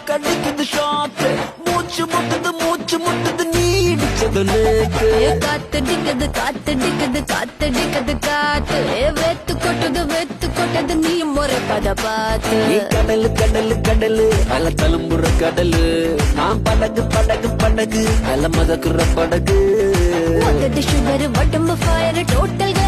கடிக்குது ஷாட் மூச்சு முட்டுது நீ இடிச்சது லேக்கு காத்தடிக்குது காத்து வெத்து கொட்டது நீ முறைப்பத பார்த்து நீ கடலு அல தழும்புற கடலு நான் படகு அல மதக்குற படகு சுகர் உடம்பு ஃபயர் டோட்டல்